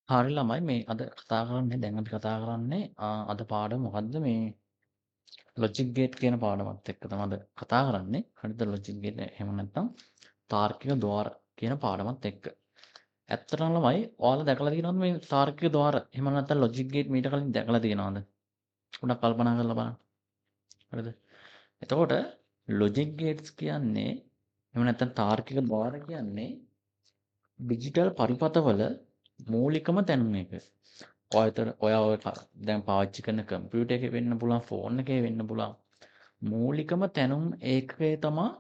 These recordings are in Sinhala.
හරි ළමයි මේ අද කතා කරන්නේ දැන් අපි කතා කරන්නේ අද පාඩම මොකද්ද මේ ලොජික් ගේට් කියන පාඩමත් එක්ක තමයි අද කතා කරන්නේ. හරිද? ලොජික් ගේට් එහෙම නැත්නම් තාර්කික ద్వාර කියන පාඩමත් එක්ක. ඇත්තටම ළමයි ඔයාලා දැකලා තියෙනවද මේ තාර්කික ద్వාර? එහෙම නැත්නම් ලොජික් ගේට් මීට කලින් දැකලා තියෙනවද? පොඩ්ඩක් කල්පනා කරලා බලන්න. හරිද? එතකොට ලොජික් ගේට්ස් කියන්නේ එහෙම නැත්නම් තාර්කික ద్వාර කියන්නේ ඩිජිටල් පරිපථවල මූලිකම තැනුම් එක. ඔයා ඔය දැන් පාවිච්චි කරන කම්පියුටර් එකේ වෙන්න පුළුවන්, ෆෝන් එකේ වෙන්න පුළුවන්. මූලිකම තැනුම් ඒකකය තමා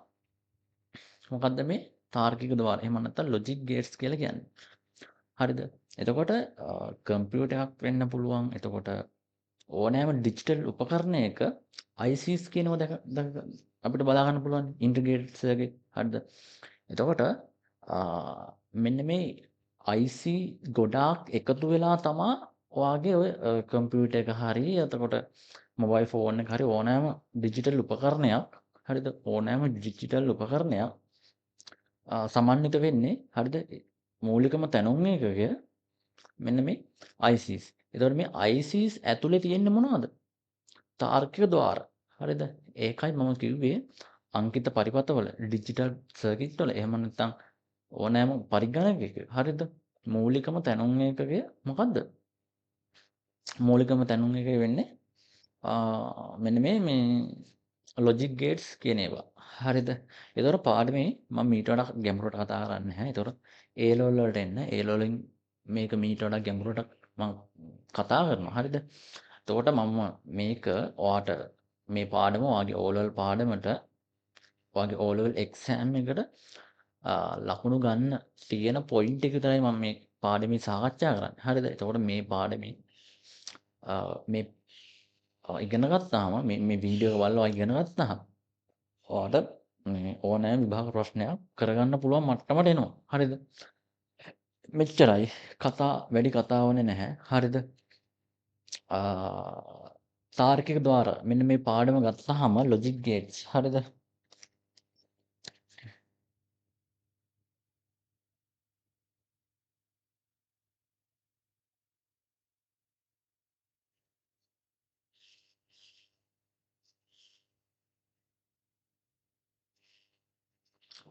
මොකද්ද මේ තාර්කික ద్వාර. එහෙම නැත්නම් ලොජික් ගේට්ස් කියලා කියන්නේ. හරිද? එතකොට කම්පියුටර් එකක් වෙන්න පුළුවන්. එතකොට ඕනෑම ඩිජිටල් උපකරණයක ICs කියනවා අපිට බලා ගන්න පුළුවන් ඉන්ටිග්‍රේටඩ් සර්කිට්. හරිද? එතකොට මෙන්න මේ IC ගොඩාක් එකතු වෙලා තමා ඔයාගේ ඔය කම්පියුටර් එක හරි එතකොට මොබයිල් ෆෝන් එක හරි ඕනෑම ඩිජිටල් උපකරණයක් හරිද ඕනෑම ඩිජිටල් උපකරණයක් සමන්විත වෙන්නේ හරිද මූලිකම තැනුම් එකක මෙන්න මේ ICs. එතකොට මේ ICs ඇතුලේ තියෙන්නේ මොනවද? තාර්කික ద్వාර. හරිද? ඒකයි මම කිව්වේ අංකිත පරිපථවල ඩිජිටල් සර්කිට් වල එහෙම නැත්නම් ඕනෑම පරිගණකයක හරිද? මූලිකම තැනුම් ඒකකය මොකද්ද? මූලිකම තැනුම් එකක වෙන්නේ මෙන්න මේ ලොජික් ගේට්ස් කියන ඒවා. හරිද? ඒතකොට පාඩමේ මම මීට වඩා ගැඹුරට කතා කරන්නේ නැහැ. ඒතකොට A level වලට එන්න A level වලින් මේක මීට වඩා ගැඹුරට මම කතා කරනවා. හරිද? එතකොට මම මේක ඔයාට මේ පාඩම ඔයාගේ O level පාඩමට ඔයාගේ O level exam එකට ලකුණු ගන්න තියෙන පොයින්ට් එක විතරයි මම මේ පාඩමේ සාකච්ඡා කරන්නේ. හරිද? එතකොට මේ පාඩමේ මේ ඉගෙන ගත්තාම මේ වීඩියෝ එක බලලා ඉගෙන ගත්තාම ඔයාලට මේ ඕනෑම විභාග ප්‍රශ්නයක් කරගන්න පුළුවන් මට්ටමට එනවා. හරිද? මෙච්චරයි. වැඩි කතා වුණේ නැහැ. හරිද? තාර්කික ద్వාර මෙන්න මේ පාඩම ගත්තාම ලොජික් ගේට්ස් හරිද?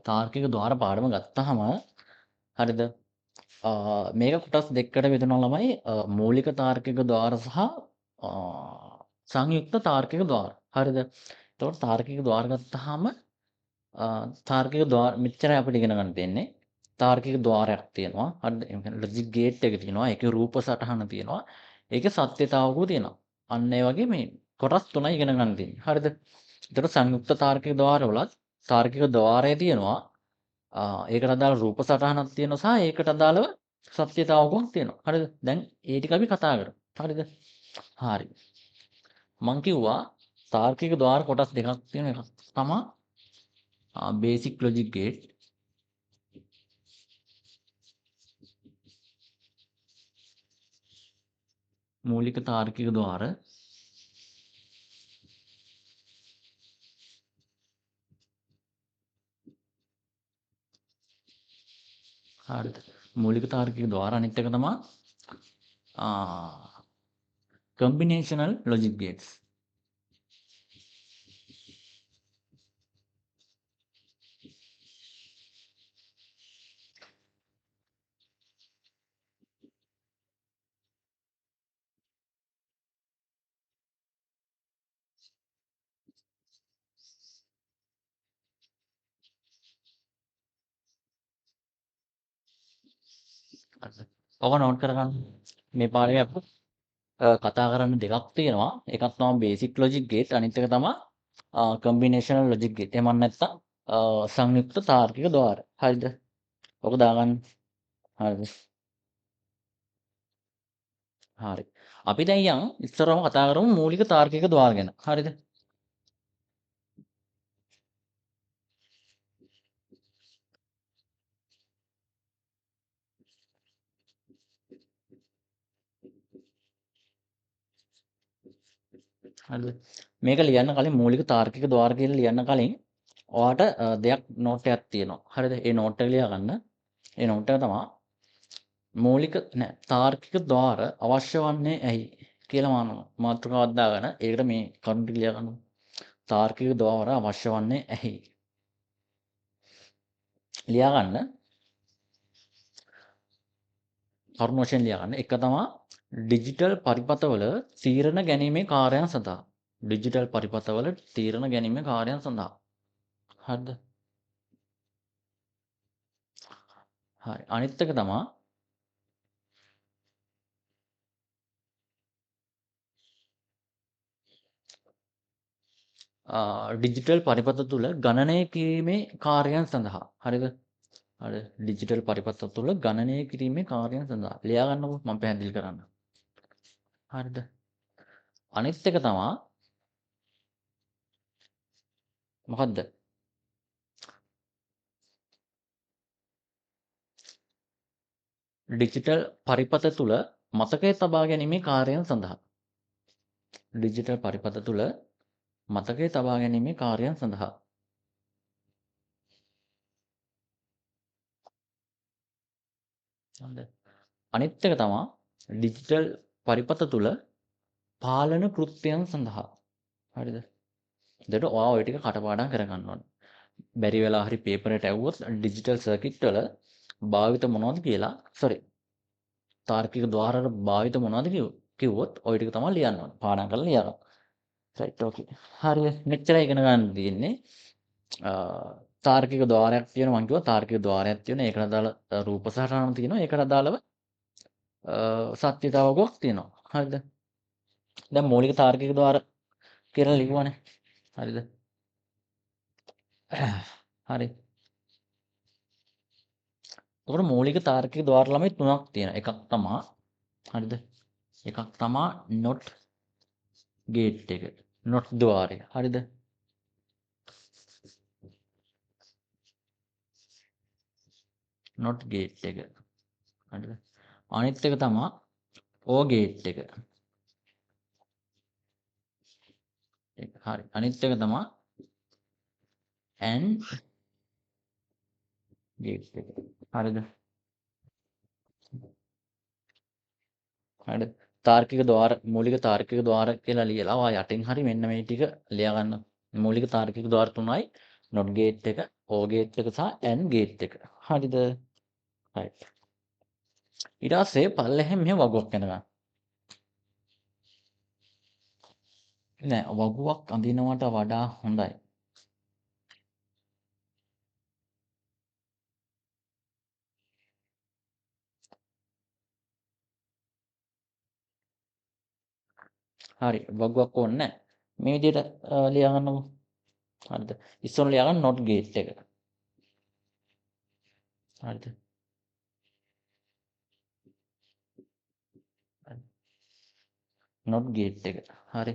තාර්කික ద్వාර පාඩම ගත්තාම හරිද? මේක කොටස් දෙකකට බෙදනවා ළමයි. මූලික තාර්කික ద్వාර සහ සංයුක්ත තාර්කික ద్వාර. හරිද? එතකොට තාර්කික ద్వාර ගත්තාම තාර්කික ద్వාර මෙච්චරයි අපිට ඉගෙන ගන්න තියෙන්නේ. තාර්කික ద్వාරයක් තියෙනවා. හරිද? ඒ කියන්නේ ලොජික් ගේට් එක තියෙනවා. ඒකේ රූප සටහන තියෙනවා. ඒකේ සත්‍යතාවකුත් තියෙනවා. අන්න ඒ වගේ මේ කොටස් තුනයි ඉගෙන ගන්න තියෙන්නේ. හරිද? ඒතර සංයුක්ත තාර්කික ద్వාරවලත් තාර්කික ద్వාරය තියෙනවා. ඒකට අදාළ රූප සටහනක් තියෙනවා සහ ඒකට අදාළව සත්‍යතාවකුත් තියෙනවා. හරිද? දැන් ඒ ටික අපි කතා කරමු. හරිද? හරි. මං කිව්වා තාර්කික ద్వාර කොටස් දෙකක් තියෙන එකක් තමයි බේසික් ලොජික් ගේට්. මූලික තාර්කික ద్వාර. හරිද? මූලික තාර්කික ద్వාර අනිත් එක තමයි කම්බිනේෂනල් ලොජික් ගේට්ස්. හරිද? ඔක නෝට් කරගන්න. මේ පාඩමේ අපි කතා කරන්න දෙකක් තියෙනවා. එකක් තමයි බේසික් ලොජික් ගේට් අනිත් එක තමයි කම්බිනේෂනල් ලොජික් ගේට්. එහෙම නැත්නම් සංයුක්ත තාර්කික ద్వාර. හරිද? ඔක දාගන්න. හරිද? හරි. අපි දැන් ඉස්සරවම කතා කරමු මූලික තාර්කික ద్వාර ගැන. හරිද? හරිද? මේක ලියන්න කලින් මූලික තාර්කික ద్వාර කියලා ලියන්න කලින් ඔයාට දෙයක් නෝට් එකක් තියෙනවා. හරිද? ඒ නෝට් එක ලියා ගන්න. ඒ නෝට් එක තමයි මූලික නෑ තාර්කික ద్వාර අවශ්‍ය වන්නේ ඇයි කියලා මාතෘකාවක් දාගෙන ඒකට මේ කරුණු ටික ලියා ගන්නවා. තාර්කික ద్వාර අවශ්‍ය වන්නේ ඇයි? ලියා ගන්න කරුණු වශයෙන් ලියා ගන්න. එක තමා ඩිජිටල් පරිපථවල තීරණ ගැනීමේ කාර්යයන් සඳහා. ඩිජිටල් පරිපථවල තීරණ ගැනීමේ කාර්යයන් සඳහා. හරිද? හරි. අනිත් එක තමා ඩිජිටල් පරිපථ තුල ගණනය කිරීමේ කාර්යයන් සඳහා. හරිද? හරි. ඩිජිටල් පරිපථ තුල ගණනය කිරීමේ කාර්යයන් සඳහා. ලියා ගන්නකො මම පැහැදිලි කරන්න. හරිද? අනිත් එක තමා මොකද්ද? ඩිජිටල් පරිපථ තුල මතකයේ තබා ගැනීමේ කාර්යයන් සඳහා. ඩිජිටල් පරිපථ තුල මතකයේ තබා ගැනීමේ කාර්යයන් සඳහා. හරිද? අනිත් එක තමා ඩිජිටල් පරිපථ තුල පාලන කෘත්‍යයන් සඳහා. හරිද? එතකොට ඔයා ওই ටික කටපාඩම් කරගන්න ඕනේ. බැරි වෙලා හරි පේපර් එකට ඇව්වොත් ඩිජිටල් සර්කිට් වල භාවිත මොනවද කියලා සෝරි තාර්කික ద్వාර වල භාවිත මොනවද කිව්වොත් ওই ටික තමයි ලියන්න ඕනේ. පාඩම් කරලා ලියන්න. රයිට් ඕකේ. හරිද? මෙච්චරයි ඉගෙන ගන්න තියෙන්නේ. තාර්කික ద్వාරයක් තියෙනවා මම කිව්වා තාර්කික ద్వාරයක් තියෙනවා. ඒකට අදාළ රූප සටහන තියෙනවා. ඒකට අදාළව සත්‍යතාවකයක් තියෙනවා. හරිද? දැන් මූලික තාර්කික ద్వාර කියලා ලියුවානේ. හරිද? හරි. එතකොට මූලික තාර්කික ద్వාර ළමයි තුනක් තියෙනවා. එකක් තමා හරිද? එකක් තමා not gate එක. not ద్వාරය. හරිද? not gate එක. හරිද? අනිත් එක තමා o gate එක. ඒක හරි. අනිත් එක තමා and gate එක. හරිද? හරිද? තාර්කික ద్వාර මූලික තාර්කික ద్వාර කියලා ලියලා ඔයා යටින් හරි මෙන්න මේ ටික ලියා ගන්න. මූලික තාර්කික ద్వාර තුනයි not gate එක, o gate එක සහ and gate එක. හරිද? right. ඊට පස්සේ පල්ලෙහෙන් මෙහෙම වගුවක් ඇඳගන්න. නෑ වගුවක් අඳිනවට වඩා හොඳයි. හරි වගුවක් ඕනේ නෑ. මේ විදිහට ලියා ගන්නකො. හරිද? ඉස්සර ලියා ගන්න not gate එක. හරිද? not gate එක. හරි.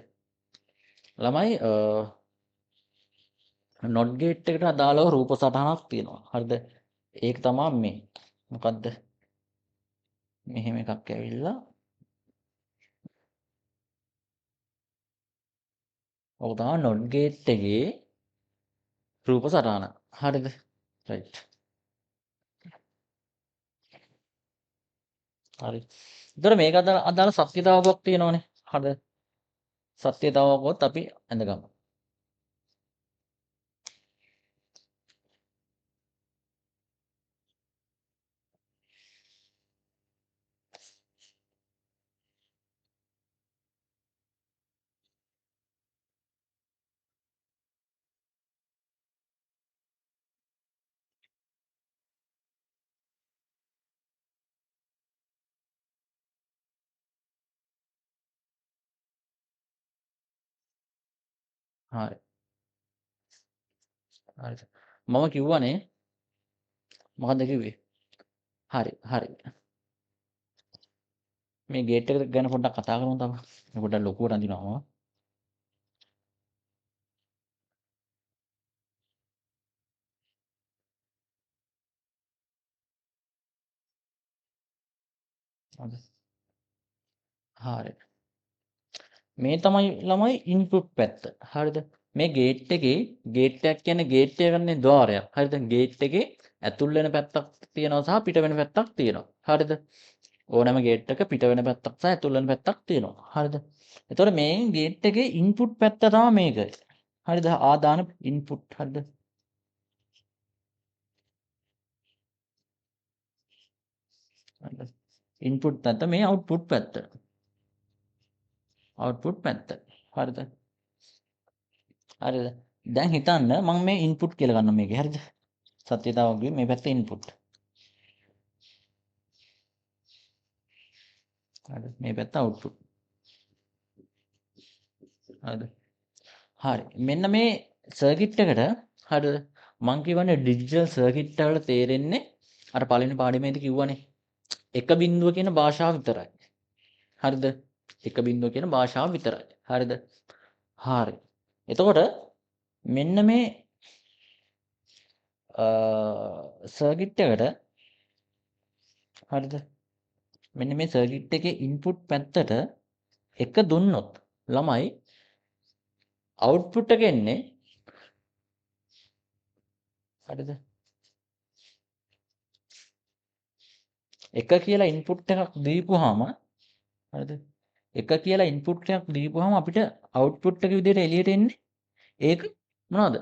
ළමයි not gate එකට අදාළව රූප සටහනක් තියෙනවා. හරිද? ඒක තමයි මේ. මොකද්ද? මෙහෙම එකක් ඇවිල්ලා ඔක තමයි not gate එකේ රූප සටහන. හරිද? right. හරි. ඒතර මේක අදාළ සත්‍යතාවයක් තියෙනවනේ. හරිද? සත්‍යතාවකවත් අපි ඇඳගමු. හරි. හරිද? මම කිව්වනේ මොකද්ද කිව්වේ? හරි. හරි. මේ ගේට් එක ගැන පොඩ්ඩක් කතා කරමු තමයි. මේ පොඩ්ඩක් ලොකුවට අඳිනවා මම. හරිද? හරි. මේ තමයි ළමයි ඉන්පුට් පැත්ත. හරිද? මේ ගේට් එකේ ගේට් එකක් කියන්නේ ගේට් එක කියන්නේ ద్వාරයක්. හරිද? ගේට් එකේ ඇතුල් වෙන පැත්තක් තියෙනවා සහ පිට වෙන පැත්තක් තියෙනවා. හරිද? ඕනෑම ගේට් එක පිට වෙන පැත්තක් සහ ඇතුල් වෙන පැත්තක් තියෙනවා. හරිද? එතකොට මේ ගේට් එකේ ඉන්පුට් පැත්ත තමයි මේක. හරිද? ආදාන ඉන්පුට්. හරිද? හරිද? ඉන්පුට් පැත්ත මේ අවුට්පුට් පැත්ත. අවුට්පුට් පැත්ත. හරිද? හරිද? දැන් හිතන්න මම මේ ඉන්පුට් කියලා ගන්නවා මේකේ. හරිද? සත්‍යතාවකගේ මේ පැත්ත ඉන්පුට්. හරිද? මේ පැත්ත අවුට්පුට්. හරිද? හරි. මෙන්න මේ සර්කිට් එකට හරිද? මං කියවනේ ඩිජිටල් සර්කිට් වල තේරෙන්නේ අර පළවෙනි පාඩමේදී කිව්වනේ. එක බිඳුව කියන භාෂාව විතරයි. හරිද? එක බිඳුව කියන භාෂාව විතරයි. හරිද? හරි. එතකොට මෙන්න මේ සර්කිට් එකට හරිද? මෙන්න මේ සර්කිට් එකේ ඉන්පුට් පැත්තට එක දුන්නොත් ළමයි අවුට්පුට් එක එන්නේ හරිද? එක කියලා ඉන්පුට් එකක් දීපුවාම හරිද? එක කියලා ඉන්පුට් එකක් දීපුවාම අපිට අවුට්පුට් එක විදිහට එළියට එන්නේ ඒක මොනවද?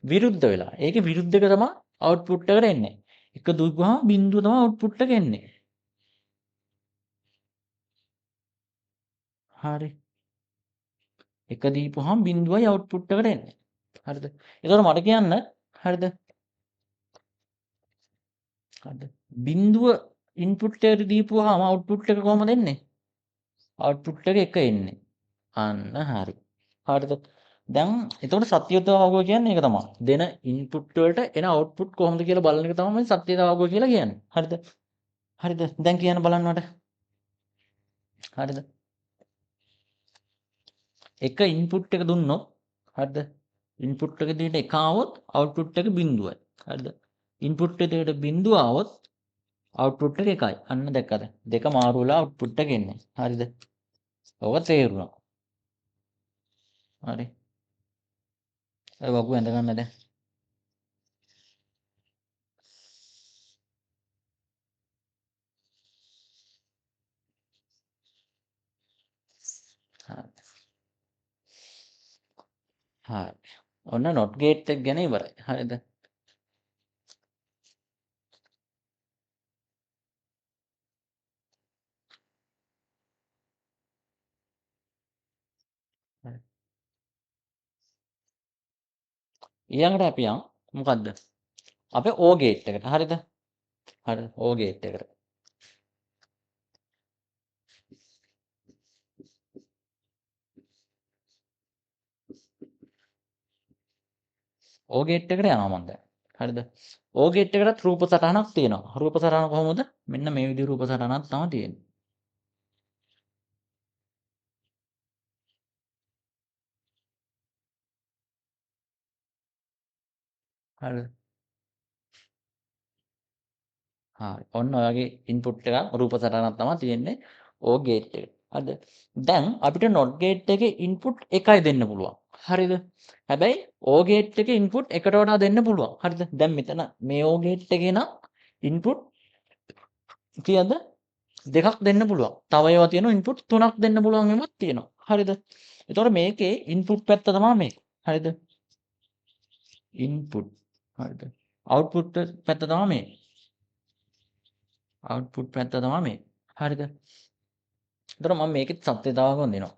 විරුද්ධ වෙලා. ඒකේ විරුද්ධ එක තමයි අවුට්පුට් එකට එන්නේ. එක දීපුවාම බිඳුව තමයි අවුට්පුට් එක එන්නේ. හරි. එක දීපුවාම බිඳුවයි අවුට්පුට් එකට එන්නේ. හරිද? ඒතකොට මට කියන්න හරිද? හරිද? බිඳුව ඉන්පුට් එකට දීපුවාම අවුට්පුට් එක කොහමද එන්නේ? අවුට්පුට් එක 1 එන්නේ. අන්න හරි. හරිද? දැන් එතකොට සත්‍යතාවය කියන්නේ ඒක තමයි. දෙන ඉන්පුට් වලට එන අවුට්පුට් කොහොමද කියලා බලන එක තමයි සත්‍යතාවය කියලා කියන්නේ. හරිද? හරිද? දැන් කියන්න බලන්න මට. හරිද? එක ඉන්පුට් එක දුන්නොත් හරිද? ඉන්පුට් එක දෙයට එක ආවොත් අවුට්පුට් එක බිඳුවයි. හරිද? ඉන්පුට් එකකට බිඳුව ආවොත් අවුට්පුට් එක එකයි. අන්න දැක්කද? දෙක මාරු වෙලා අවුට්පුට් එක එන්නේ. හරිද? ඔව තේරුණා. හරි. ඔය වගු ඇඳ ගන්න දැන්. හරි. හරි. ඔන්න නොට් ගේට් එක ගැන ඉවරයි. හරිද? හරි. ඊළඟට අපි යන් මොකද්ද? අපේ ඕ ගේට් එකට. හරිද? හරි. ඕ ගේට් එකට. ඕ ගේට් එකට යනවා මම දැන්. හරිද? ඕ ගේට් එකටත් රූප සටහනක් තියෙනවා. රූප සටහන කොහොමද? මෙන්න මේ විදිහේ රූප සටහනක් තමයි තියෙන්නේ. හරිද? හරි. ඔන්න ඔය වගේ ඉන්පුට් එකක් රූප සටහනක් තමයි තියෙන්නේ ඕ ගේට් එකට. හරිද? දැන් අපිට නොට් ගේට් එකේ ඉන්පුට් එකයි දෙන්න පුළුවන්. හරිද? හැබැයි ඕ ගේට් එකේ ඉන්පුට් එකට වඩා දෙන්න පුළුවන්. හරිද? දැන් මෙතන මේ ඕ ගේට් එකේ නම් ඉන්පුට් කීයද? දෙකක් දෙන්න පුළුවන්. තව ඒවා තියෙනවා ඉන්පුට් තුනක් දෙන්න පුළුවන් ඒවාත් තියෙනවා. හරිද? එතකොට මේකේ ඉන්පුට් පැත්ත තමයි මේක. හරිද? ඉන්පුට්. හරිද? අවුට්පුට් පැත්ත තමයි මේ. අවුට්පුට් පැත්ත තමයි මේ. හරිද? එතකොට මම මේකෙත් සත්‍යතාවයක් දෙනවා.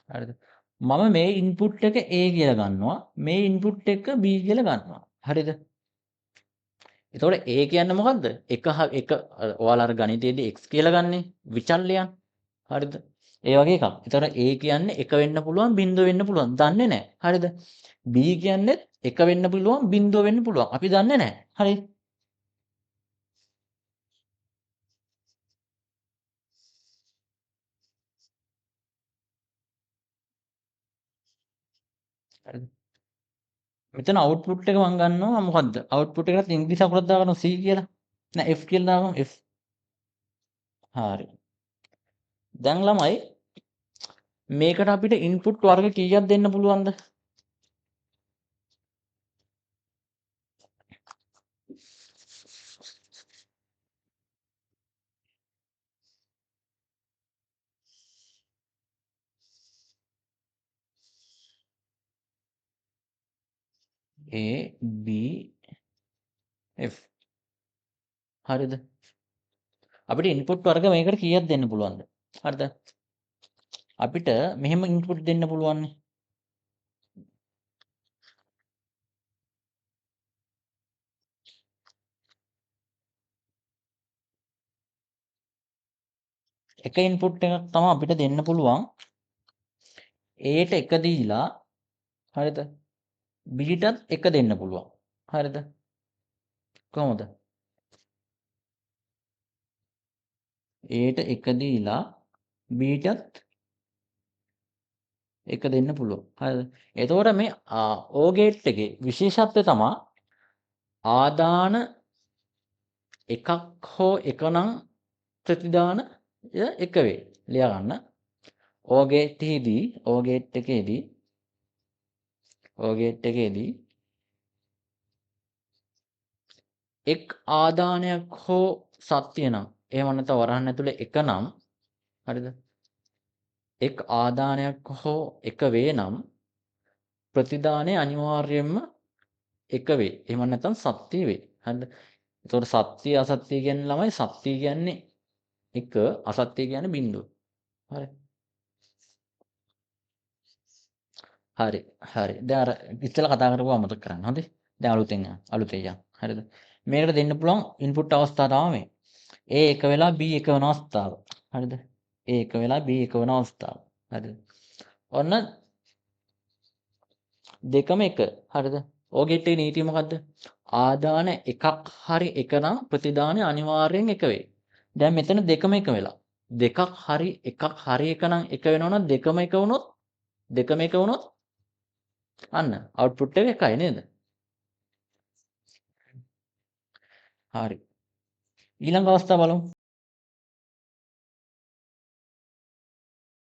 හරිද? මම මේ ඉන්පුට් එක A කියලා ගන්නවා. මේ ඉන්පුට් එක B කියලා ගන්නවා. හරිද? එතකොට A කියන්නේ මොකද්ද? එක ඔයාලා අර ගණිතයේදී x කියලා ගන්නේ විචල්‍යයන්. හරිද? ඒ වගේ එකක්. එතකොට A කියන්නේ 1 වෙන්න පුළුවන්, බිංදුව වෙන්න පුළුවන්. දන්නේ නැහැ. හරිද? B කියන්නේත් 1 වෙන්න පුළුවන්, බිංදුව වෙන්න පුළුවන්. අපි දන්නේ නැහැ. හරි? හරිද? මෙතන අවුට්පුට් එක මම ගන්නවා මොකද්ද? අවුට්පුට් එකකට ඉංග්‍රීසි අකුරක් දාගන්නවා C කියලා. නෑ F කියලා දාගමු F. හරි. දැන් ළමයි මේකට අපිට ඉන්පුට් වර්ග කීයක් දෙන්න පුළුවන්ද? A B F හරිද? අපිට ඉන්පුට් වර්ග මේකට කීයක් දෙන්න පුළුවන්ද? හරිද? අපිට මෙහෙම ඉන්පුට් දෙන්න පුළුවන් නේ. එක ඉන්පුට් එකක් තමයි අපිට දෙන්න පුළුවන්. A ට 1 දීලා හරිද? B ටත් 1 දෙන්න පුළුවන්. හරිද? කොහොමද? A ට 1 දීලා B ටත් 1 දෙන්න පුළුවන්. හරිද? එතකොට මේ OR ගේට් එකේ විශේෂත්වය තමයි ආදාන එකක් හෝ එක නම් ප්‍රතිදාන 1 වේ. ලියා ගන්න. OR ගේට් එකේදී එක් ආදානයක් හෝ සත්‍ය නම් එහෙම නැත්නම් වරහන් ඇතුලේ එක නම් හරිද? එක් ආදානයක් හෝ එක වේ නම් ප්‍රතිදානය අනිවාර්යයෙන්ම එක වේ. එහෙම නැත්නම් සත්‍ය වේ. හරිද? එතකොට සත්‍ය අසත්‍ය කියන්නේ ළමයි සත්‍ය කියන්නේ 1 අසත්‍ය කියන්නේ 0. හරි. හරි. හරි. දැන් අර ඉස්සෙල්ලා කතා කරපුවා අමතක කරන්න. හොඳේ. දැන් අලුතෙන් යන්න. හරිද? මේකට දෙන්න පුළුවන් ඉන්පුට් අවස්ථා තමයි මේ. A 1 වෙලා B 1 වෙන අවස්ථාව. හරිද? A 1 වෙලා B 1 වෙන අවස්ථාව. හරිද? ඔන්න දෙකම 1. හරිද? OR ගේට් එකේ නීතිය මොකද්ද? ආදාන එකක් හරි එක නම් ප්‍රතිදානය අනිවාර්යෙන් 1 වෙයි. දැන් මෙතන දෙකම 1 වෙලා. දෙකක් හරි එකක් හරි එක නම් 1 වෙනවනම් දෙකම 1 වුණොත් අන්න අවුට්පුට් එක 1යි නේද? හරි. ඊළඟ අවස්ථාව බලමු.